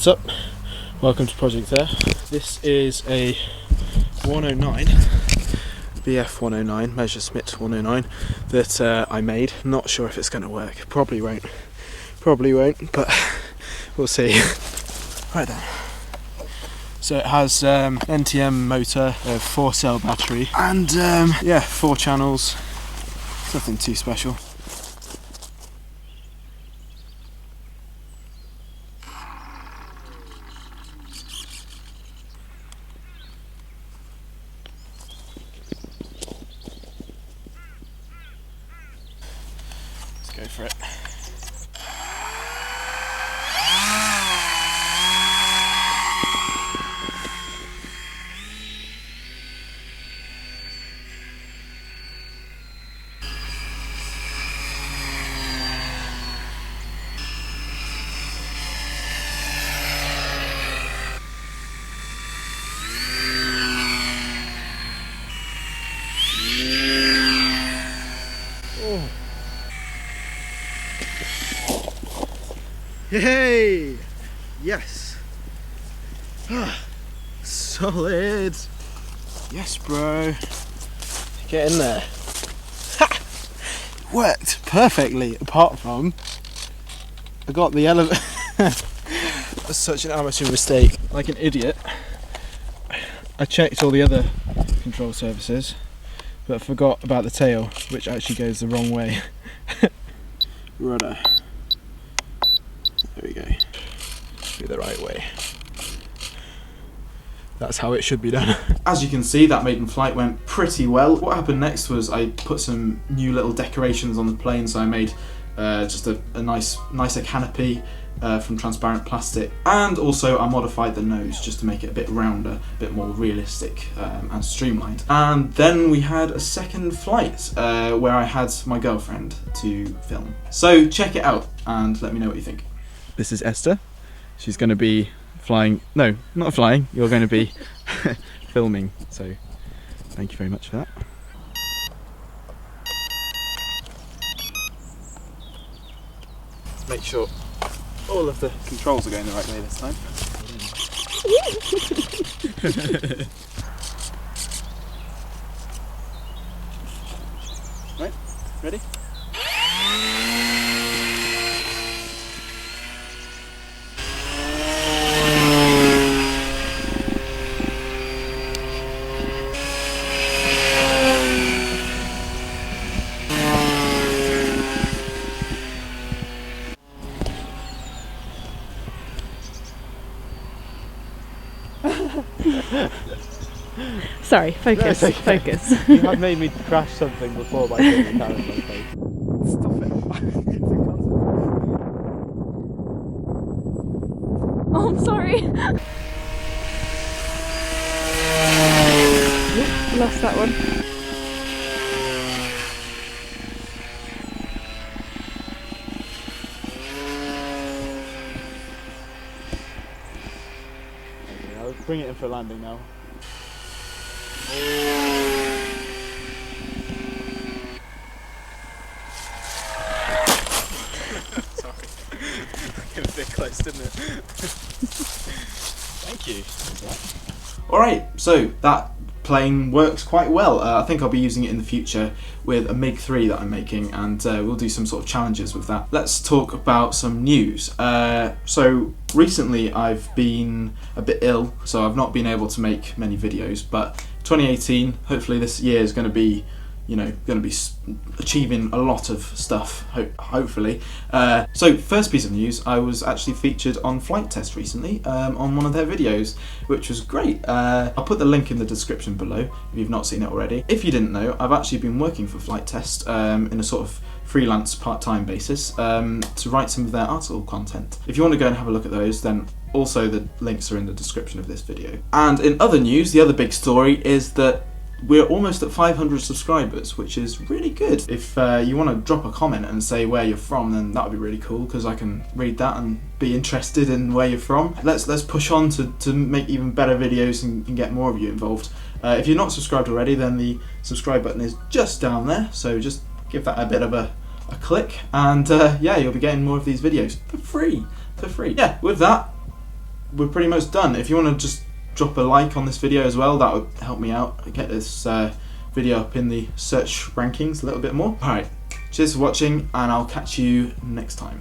What's up? Welcome to Project Air. This is a 109 BF 109, Messerschmitt 109 that I made. Not sure if it's going to work. Probably won't, but we'll see. Right then. So it has NTM motor, a 4-cell battery, and yeah, 4 channels. Nothing too special. Let's go for it. Yay! Yes! Solid! Yes, bro! Get in there! Ha! Worked perfectly, apart from I got the elevator. That's such an amateur mistake. Like an idiot, I checked all the other control surfaces, but forgot about the tail, which actually goes the wrong way. Rudder. There we go. Do the right way. That's how it should be done. As you can see, that maiden flight went pretty well. What happened next was I put some new little decorations on the plane, so I made just a nicer canopy from transparent plastic, and also I modified the nose just to make it a bit rounder, a bit more realistic and streamlined. And then we had a second flight where I had my girlfriend to film. So check it out and let me know what you think. This is Esther. She's going to be flying. No, not flying. You're going to be filming. So thank you very much for that. Let's make sure all of the controls are going the right way this time. Right, ready? Sorry, focus, focus. You have made me crash something before by putting the camera in my face. Stop it. Oh, I'm sorry. I lost that one. I'll bring it in for landing now. Sorry, came a bit close, didn't it? Thank you. Alright, so that plane works quite well. I think I'll be using it in the future with a MiG-3 that I'm making, and we'll do some sort of challenges with that. Let's talk about some news. So recently I've been a bit ill, so I've not been able to make many videos, but 2018, hopefully this year is going to be, achieving a lot of stuff, hopefully. So first piece of news, I was actually featured on Flight Test recently on one of their videos, which was great. I'll put the link in the description below if you've not seen it already. If you didn't know, I've actually been working for Flight Test in a sort of freelance part-time basis to write some of their article content. If you want to go and have a look at those, then also the links are in the description of this video. And in other news, the other big story is that we're almost at 500 subscribers, which is really good. If you want to drop a comment and say where you're from, then that would be really cool, because I can read that and be interested in where you're from. Let's push on to make even better videos and get more of you involved. If you're not subscribed already, then the subscribe button is just down there, so just give that a bit of a click, and yeah, you'll be getting more of these videos for free. Yeah, with that, we're pretty much done. If you want to just drop a like on this video as well, that would help me out, get this video up in the search rankings a little bit more. Alright, cheers for watching, and I'll catch you next time.